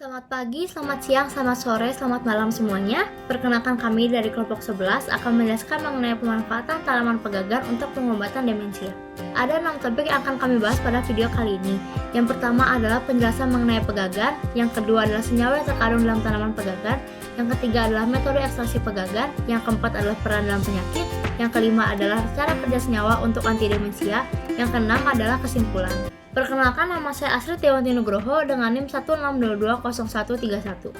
Selamat pagi, selamat siang, selamat sore, selamat malam semuanya. Perkenalkan kami dari kelompok 11 akan menjelaskan mengenai pemanfaatan tanaman pegagan untuk pengobatan demensia. Ada 6 topik yang akan kami bahas pada video kali ini. Yang pertama adalah penjelasan mengenai pegagan, yang kedua adalah senyawa yang terkandung dalam tanaman pegagan, yang ketiga adalah metode ekstraksi pegagan, yang keempat adalah peran dalam penyakit, yang kelima adalah cara kerja senyawa untuk anti demensia, yang keenam adalah kesimpulan. Perkenalkan, nama saya Asri Tiawanti Nugroho dengan NIM 1620131.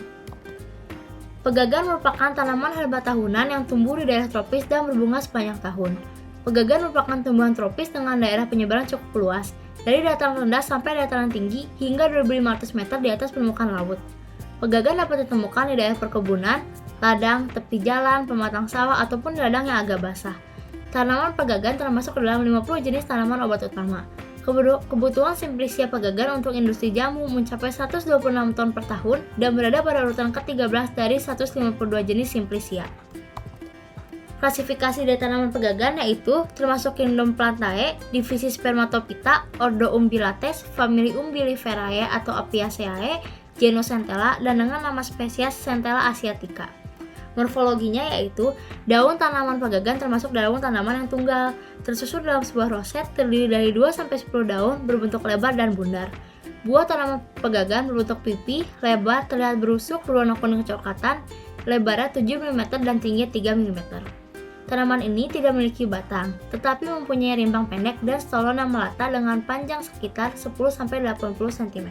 Pegagan merupakan tanaman herba tahunan yang tumbuh di daerah tropis dan berbunga sepanjang tahun. Pegagan merupakan tumbuhan tropis dengan daerah penyebaran cukup luas, dari dataran rendah sampai dataran tinggi hingga 2.500 meter di atas permukaan laut. Pegagan dapat ditemukan di daerah perkebunan, ladang, tepi jalan, pematang sawah, ataupun di ladang yang agak basah. Tanaman pegagan termasuk dalam 50 jenis tanaman obat utama. Kebutuhan Simplicia pegagan untuk industri jamu mencapai 126 ton per tahun dan berada pada urutan ke-13 dari 152 jenis Simplicia. Klasifikasi dari tanaman pegagan yaitu termasuk Kingdom Plantae, divisi Spermatophyta, Ordo Umbilates, famili Umbelliferae atau Apiaceae, genus Centella, dan dengan nama spesies Centella asiatica. Morfologinya yaitu daun tanaman pegagan termasuk daun tanaman yang tunggal, tersusun dalam sebuah roset terdiri dari 2-10 daun berbentuk lebar dan bundar. Buah tanaman pegagan berbentuk pipi, lebar, terlihat berusuk, berwarna kuning kecoklatan, lebarnya 7 mm dan tingginya 3 mm. Tanaman ini tidak memiliki batang, tetapi mempunyai rimbang pendek dan stolon yang melata dengan panjang sekitar 10-80 cm.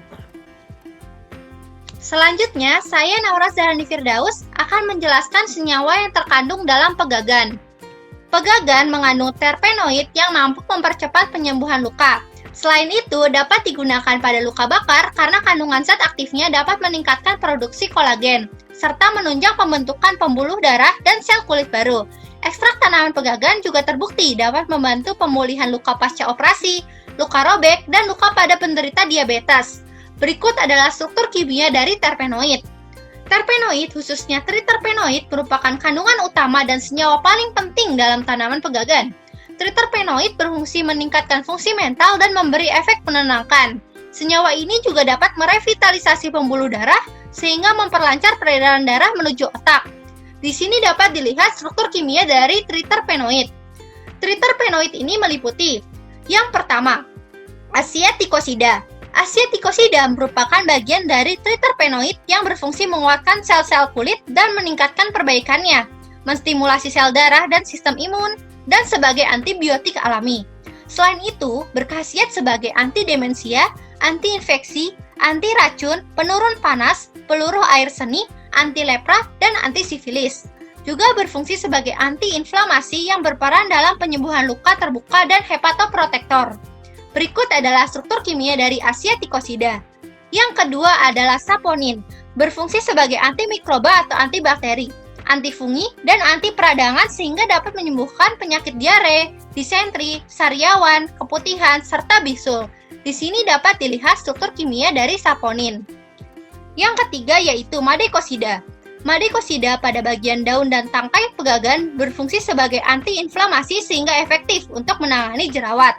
Selanjutnya, saya Naura Zahrani Firdaus akan menjelaskan senyawa yang terkandung dalam pegagan. Pegagan mengandung terpenoid yang mampu mempercepat penyembuhan luka. Selain itu, dapat digunakan pada luka bakar karena kandungan zat aktifnya dapat meningkatkan produksi kolagen, serta menunjang pembentukan pembuluh darah dan sel kulit baru. Ekstrak tanaman pegagan juga terbukti dapat membantu pemulihan luka pasca operasi, luka robek, dan luka pada penderita diabetes. Berikut adalah struktur kimia dari terpenoid. Terpenoid, khususnya triterpenoid, merupakan kandungan utama dan senyawa paling penting dalam tanaman pegagan. Triterpenoid berfungsi meningkatkan fungsi mental dan memberi efek menenangkan. Senyawa ini juga dapat merevitalisasi pembuluh darah sehingga memperlancar peredaran darah menuju otak. Di sini dapat dilihat struktur kimia dari triterpenoid. Triterpenoid ini meliputi: yang pertama, Asiaticosida. Asiaticosida merupakan bagian dari triterpenoid yang berfungsi menguatkan sel-sel kulit dan meningkatkan perbaikannya, menstimulasi sel darah dan sistem imun, dan sebagai antibiotik alami. Selain itu, berkhasiat sebagai anti-demensia, anti-infeksi, anti-racun, penurun panas, peluruh air seni, anti-lepra, dan anti-sifilis. Juga berfungsi sebagai anti-inflamasi yang berperan dalam penyembuhan luka terbuka dan hepatoprotektor. Berikut adalah struktur kimia dari Asiaticosida. Yang kedua adalah saponin, berfungsi sebagai antimikroba atau antibakteri, antifungi, dan anti peradangan sehingga dapat menyembuhkan penyakit diare, disentri, sariawan, keputihan, serta bisul. Di sini dapat dilihat struktur kimia dari saponin. Yang ketiga yaitu Madecosida. Madecosida pada bagian daun dan tangkai pegagan berfungsi sebagai antiinflamasi sehingga efektif untuk menangani jerawat.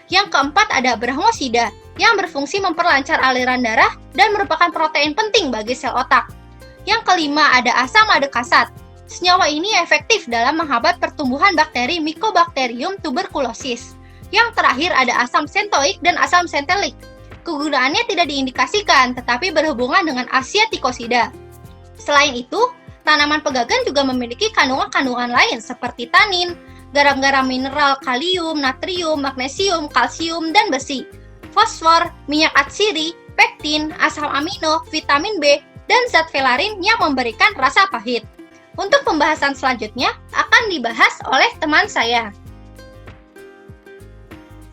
Yang keempat ada Brahmosida, yang berfungsi memperlancar aliran darah dan merupakan protein penting bagi sel otak. Yang kelima ada asam adekasat. Senyawa ini efektif dalam menghambat pertumbuhan bakteri Mycobacterium tuberculosis. Yang terakhir ada asam sentoik dan asam sentelik. Kegunaannya tidak diindikasikan, tetapi berhubungan dengan Asiaticosida. Selain itu, tanaman pegagan juga memiliki kandungan-kandungan lain seperti tanin, garam-garam mineral, kalium, natrium, magnesium, kalsium, dan besi, fosfor, minyak atsiri, pektin, asam amino, vitamin B, dan zat velarin yang memberikan rasa pahit. Untuk pembahasan selanjutnya akan dibahas oleh teman saya.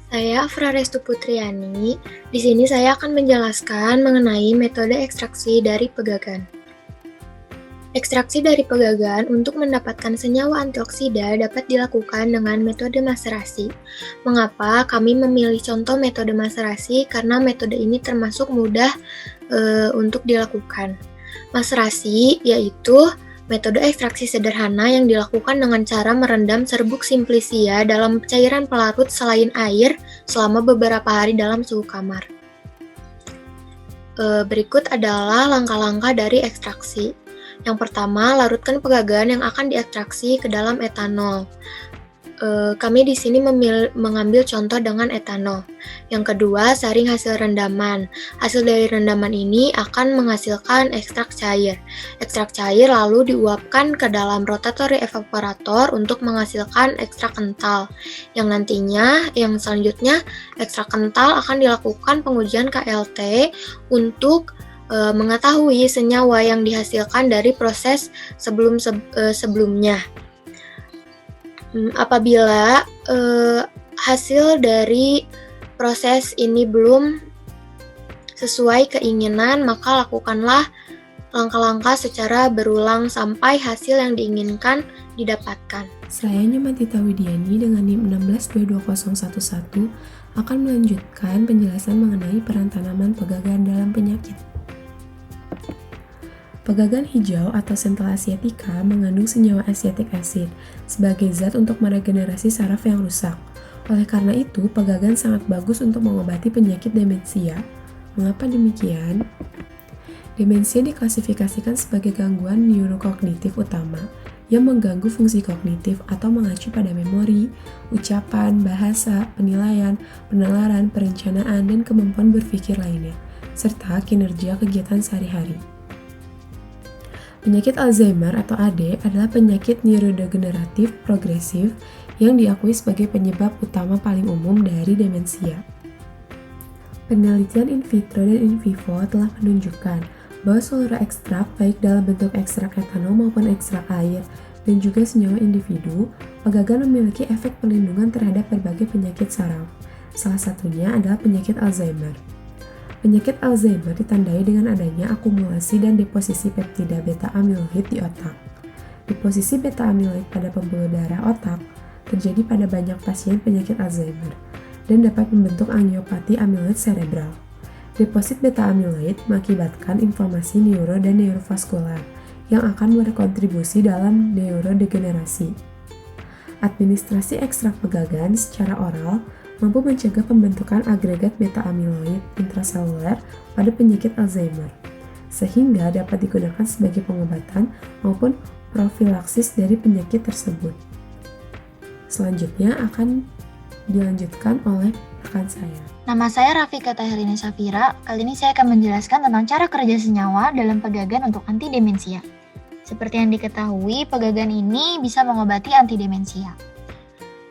Saya Afra Restu Putriani. Di sini saya akan menjelaskan mengenai metode ekstraksi dari pegagan. Ekstraksi dari pegagan untuk mendapatkan senyawa antioksida dapat dilakukan dengan metode maserasi. Mengapa kami memilih contoh metode maserasi? Karena metode ini termasuk mudah untuk dilakukan. Maserasi yaitu metode ekstraksi sederhana yang dilakukan dengan cara merendam serbuk Simplicia dalam cairan pelarut selain air selama beberapa hari dalam suhu kamar. Berikut adalah langkah-langkah dari ekstraksi. Yang pertama, larutkan pegagan yang akan diekstraksi ke dalam etanol. Kami di sini mengambil contoh dengan etanol. Yang kedua, saring hasil rendaman. Hasil dari rendaman ini akan menghasilkan ekstrak cair. Ekstrak cair lalu diuapkan ke dalam rotatory evaporator untuk menghasilkan ekstrak kental. Yang selanjutnya, ekstrak kental akan dilakukan pengujian KLT untuk mengetahui senyawa yang dihasilkan dari proses sebelumnya. Apabila hasil dari proses ini belum sesuai keinginan, maka lakukanlah langkah-langkah secara berulang sampai hasil yang diinginkan didapatkan. Saya Nyamatita Widiani dengan NIM 1622011 akan melanjutkan penjelasan mengenai peran tanaman pegagan dalam penyakit. Pegagan hijau atau Centella asiatica mengandung senyawa acetic acid sebagai zat untuk meregenerasi saraf yang rusak. Oleh karena itu, pegagan sangat bagus untuk mengobati penyakit demensia. Mengapa demikian? Demensia diklasifikasikan sebagai gangguan neurokognitif utama yang mengganggu fungsi kognitif atau mengacu pada memori, ucapan, bahasa, penilaian, penalaran, perencanaan, dan kemampuan berpikir lainnya, serta kinerja kegiatan sehari-hari. Penyakit Alzheimer atau AD adalah penyakit neurodegeneratif progresif yang diakui sebagai penyebab utama paling umum dari demensia. Penelitian in vitro dan in vivo telah menunjukkan bahwa seluruh ekstrak, baik dalam bentuk ekstrak etanol maupun ekstrak air, dan juga senyawa individu, pegagan memiliki efek perlindungan terhadap berbagai penyakit saraf. Salah satunya adalah penyakit Alzheimer. Penyakit Alzheimer ditandai dengan adanya akumulasi dan deposisi peptida beta amiloid di otak. Deposisi beta amiloid pada pembuluh darah otak terjadi pada banyak pasien penyakit Alzheimer dan dapat membentuk angiopati amiloid cerebral. Deposit beta amiloid mengakibatkan inflamasi neuro dan neurovaskular yang akan berkontribusi dalam neurodegenerasi. Administrasi ekstrak pegagan secara oral mampu mencegah pembentukan agregat beta-amiloid intraseluler pada penyakit Alzheimer, sehingga dapat digunakan sebagai pengobatan maupun profilaksis dari penyakit tersebut. Selanjutnya akan dilanjutkan oleh rekan saya. Nama saya Rafika Tahirina Safira. Kali ini saya akan menjelaskan tentang cara kerja senyawa dalam pegagan untuk anti demensia. Seperti yang diketahui, pegagan ini bisa mengobati anti demensia.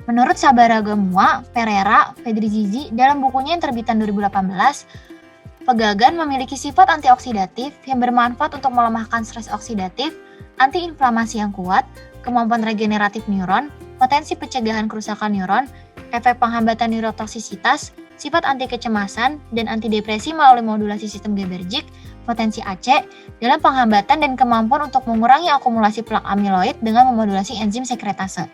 Menurut Sabara Gamua, Pereira, Fedrizizi dalam bukunya yang terbitan 2018, pegagan memiliki sifat antioksidatif yang bermanfaat untuk melemahkan stres oksidatif, antiinflamasi yang kuat, kemampuan regeneratif neuron, potensi pencegahan kerusakan neuron, efek penghambatan neurotoksisitas, sifat anti kecemasan, dan antidepresi melalui modulasi sistem GABAergic, potensi AC, dalam penghambatan dan kemampuan untuk mengurangi akumulasi plak amiloid dengan memodulasi enzim sekretase.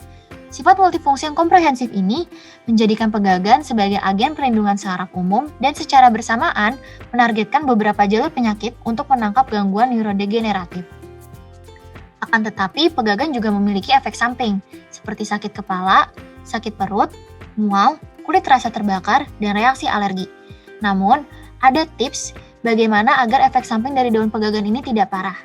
Sifat multifungsi yang komprehensif ini menjadikan pegagan sebagai agen perlindungan saraf umum dan secara bersamaan menargetkan beberapa jalur penyakit untuk menangkap gangguan neurodegeneratif. Akan tetapi, pegagan juga memiliki efek samping, seperti sakit kepala, sakit perut, mual, kulit terasa terbakar, dan reaksi alergi. Namun, ada tips bagaimana agar efek samping dari daun pegagan ini tidak parah.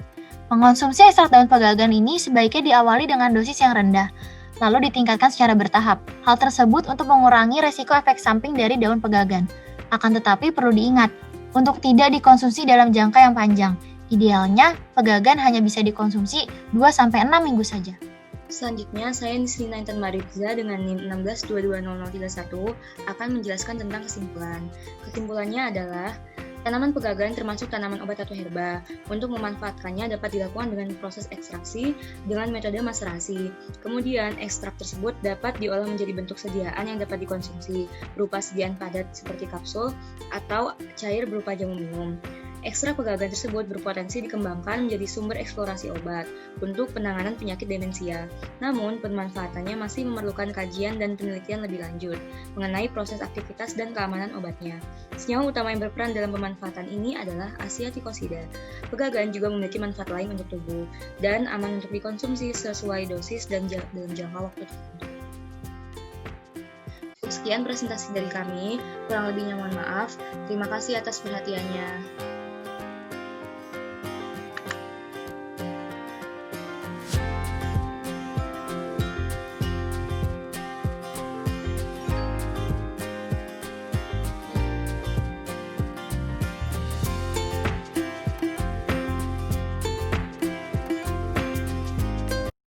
Mengonsumsi ekstrak daun pegagan ini sebaiknya diawali dengan dosis yang rendah, lalu ditingkatkan secara bertahap. Hal tersebut untuk mengurangi resiko efek samping dari daun pegagan. Akan tetapi perlu diingat, untuk tidak dikonsumsi dalam jangka yang panjang. Idealnya, pegagan hanya bisa dikonsumsi 2-6 minggu saja. Selanjutnya, saya Nisrina Intan Mariza dengan NIM 1622031 akan menjelaskan tentang kesimpulan. Kesimpulannya adalah, tanaman pegagan termasuk tanaman obat atau herba. Untuk memanfaatkannya dapat dilakukan dengan proses ekstraksi dengan metode maserasi. Kemudian, ekstrak tersebut dapat diolah menjadi bentuk sediaan yang dapat dikonsumsi, berupa sediaan padat seperti kapsul atau cair berupa jamu minum. Ekstrak pegagan tersebut berpotensi dikembangkan menjadi sumber eksplorasi obat untuk penanganan penyakit demensia. Namun, pemanfaatannya masih memerlukan kajian dan penelitian lebih lanjut mengenai proses aktivitas dan keamanan obatnya. Senyawa utama yang berperan dalam pemanfaatan ini adalah asiatikosida. Pegagan juga memiliki manfaat lain untuk tubuh dan aman untuk dikonsumsi sesuai dosis dan dalam jangka waktu tertentu. Sekian presentasi dari kami, kurang lebihnya mohon maaf. Terima kasih atas perhatiannya.